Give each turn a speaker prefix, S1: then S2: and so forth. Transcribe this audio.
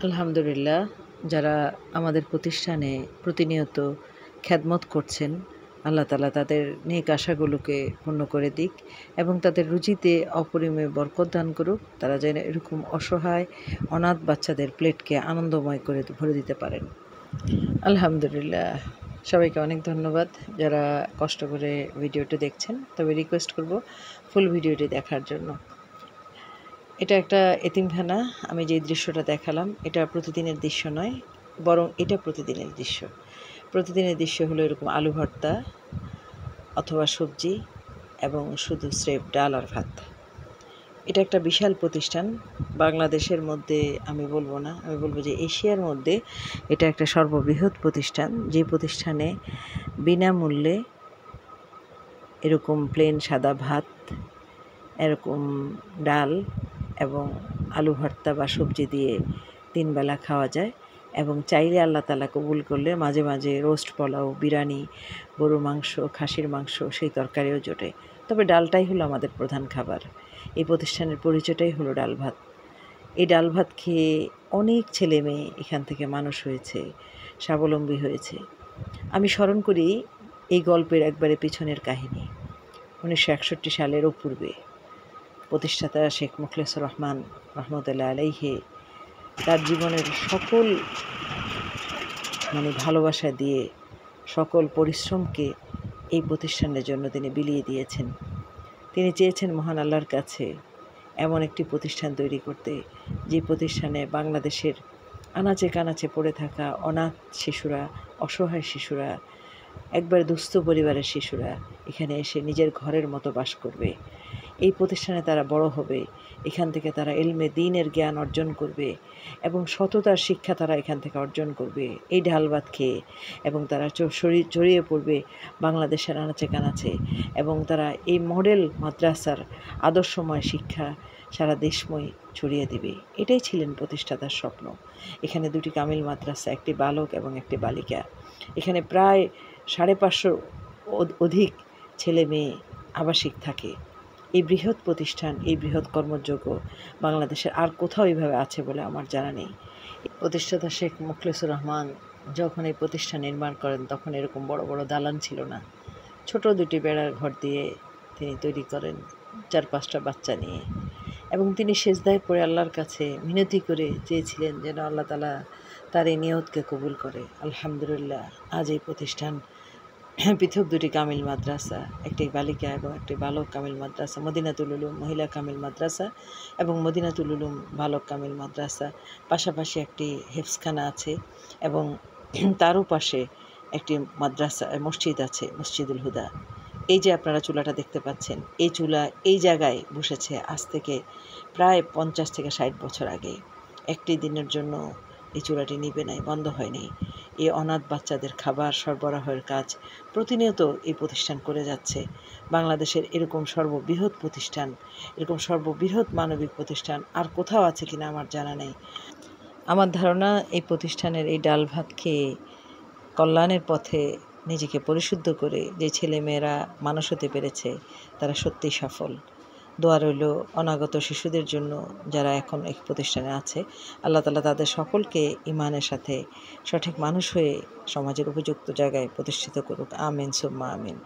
S1: আলহামদুলিল্লাহ, যারা আমাদের প্রতিষ্ঠানে প্রতিনিয়ত খেদমত করছেন, আল্লাহ তাআলা তাদের নেক আশাগুলোকে পূর্ণ করে দিক এবং তাদের রুজিতে অপরিমেয় বরকত দান করুক। তারা যেন এরকম অসহায় অনাথ বাচ্চাদের প্লেটকে আনন্দময় করে ভরে দিতে পারেন। আলহামদুলিল্লাহ, সবাইকে অনেক ধন্যবাদ যারা কষ্ট করে ভিডিওটি দেখছেন। তবে রিকোয়েস্ট করব ফুল ভিডিওটি দেখার জন্য। এটা একটা এতিমখানা। আমি যে দৃশ্যটা দেখালাম এটা প্রতিদিনের দৃশ্য নয়, বরং এটা প্রতিদিনের দৃশ্য। প্রতিদিনের দৃশ্য হলো এরকম আলু ভর্তা অথবা সবজি এবং শুধু স্রেফ ডাল আর ভাত। এটা একটা বিশাল প্রতিষ্ঠান। বাংলাদেশের মধ্যে আমি বলবো না, আমি বলবো যে এশিয়ার মধ্যে এটা একটা সর্ববৃহৎ প্রতিষ্ঠান, যে প্রতিষ্ঠানে বিনামূল্যে এরকম প্লেন সাদা ভাত, এরকম ডাল এবং আলু ভর্তা বা সবজি দিয়ে 3 বেলা খাওয়া যায় এবং চাইলে আল্লাহ তাআলা কবুল করলে মাঝে মাঝে রোস্ট পোলাও, বিরিয়ানি, গরুর মাংস, খাসির মাংস, সেই তরকারিও জোটে। তবে ডালটাই হলো আমাদের প্রধান খাবার। এই প্রতিষ্ঠানের পরিচয়টাই হলো ডাল ভাত। এই ডাল ভাত খেয়ে অনেক ছেলে মেয়ে এখান থেকে মানুষ হয়েছে, স্বাবলম্বী হয়েছে। আমি স্মরণ করি এই গল্পের একবারে পিছনের কাহিনী। 1961 সালের পূর্বে প্রতিষ্ঠাতা শেখ মুখলেসুর রহমান রহমতুল্লাহ আলাইহি তার জীবনের সকল ভালোবাসা দিয়ে, সকল পরিশ্রমকে এই প্রতিষ্ঠানের জন্য তিনি বিলিয়ে দিয়েছেন। তিনি চেয়েছেন মহান আল্লাহর কাছে এমন একটি প্রতিষ্ঠান তৈরি করতে, যে প্রতিষ্ঠানে বাংলাদেশের আনাচে কানাচে পড়ে থাকা অনাথ শিশুরা, অসহায় শিশুরা, একবার দুস্থ পরিবারের শিশুরা এখানে এসে নিজের ঘরের মতো বাস করবে। এই প্রতিষ্ঠানে তারা বড় হবে, এখান থেকে তারা ইলমে দ্বীনের জ্ঞান অর্জন করবে এবং সততার শিক্ষা তারা এখান থেকে অর্জন করবে এই ডাল ভাত খেয়ে, এবং তারা ছড়িয়ে পড়বে বাংলাদেশের আনাচে কানাচে এবং তারা এই মডেল মাদ্রাসার আদর্শময় শিক্ষা সারা দেশময় ছড়িয়ে দেবে। এটাই ছিলেন প্রতিষ্ঠাতার স্বপ্ন। এখানে 2টি কামিল মাদ্রাসা, একটি বালক এবং একটি বালিকা। এখানে প্রায় 550 অধিক ছেলে মেয়ে আবাসিক থাকে। এই বৃহৎ প্রতিষ্ঠান, এই বৃহৎ কর্মযোগ্য বাংলাদেশের আর কোথাও এইভাবে আছে বলে আমার জানা নেই। প্রতিষ্ঠাতা শেখ মুখলেসুর রহমান যখন এই প্রতিষ্ঠান নির্মাণ করেন তখন এরকম বড় বড় দালান ছিল না। ছোট 2টি বেড়ার ঘর দিয়ে তিনি তৈরি করেন 4-5টা বাচ্চা নিয়ে, এবং তিনি সেজদায় পড়ে আল্লাহর কাছে মিনতি করে চেয়েছিলেন যেন আল্লাহ তাআলা তার এই নিয়তকে কবুল করে। আলহামদুলিল্লাহ, আজ এই প্রতিষ্ঠান পৃথক 2টি কামিল মাদ্রাসা, একটি বালিকা এবং একটি বালক কামিল মাদ্রাসা, মদিনাতুল উলুম মহিলা কামিল মাদ্রাসা এবং মদিনাতুল উলুম বালক কামিল মাদ্রাসা। পাশাপাশি একটি হেফজখানা আছে এবং তারও পাশে একটি মাদ্রাসা মসজিদ আছে, মসজিদুল হুদা। এই যে আপনারা চুলাটা দেখতে পাচ্ছেন, এই চুলা এই জায়গায় বসেছে আজ থেকে প্রায় 50 থেকে 60 বছর আগে। একটি দিনের জন্য এই চুলাটি নিভে নাই, বন্ধ হয়নি। এই অনাথ বাচ্চাদের খাবার সরবরাহের কাজ প্রতিনিয়ত এই প্রতিষ্ঠান করে যাচ্ছে। বাংলাদেশের এরকম সর্ববৃহৎ প্রতিষ্ঠান, এরকম সর্ববৃহৎ মানবিক প্রতিষ্ঠান আর কোথাও আছে কিনা আমার জানা নেই। আমার ধারণা এই প্রতিষ্ঠানের এই ডাল ভাত খেয়ে কল্যাণের পথে নিজেকে পরিশুদ্ধ করে যে ছেলে মেয়েরা মানুষ হতে পেরেছে তারা সত্যিই সফল। দোয়া রইল অনাগত শিশুদের জন্য যারা এখন এই প্রতিষ্ঠানে আছে। আল্লাহ তাআলা তাদের সকলকে ঈমানের সাথে সঠিক মানুষ হয়ে সমাজের উপযুক্ত জায়গায় প্রতিষ্ঠিত করুক। আমিন সুম্মা আমিন।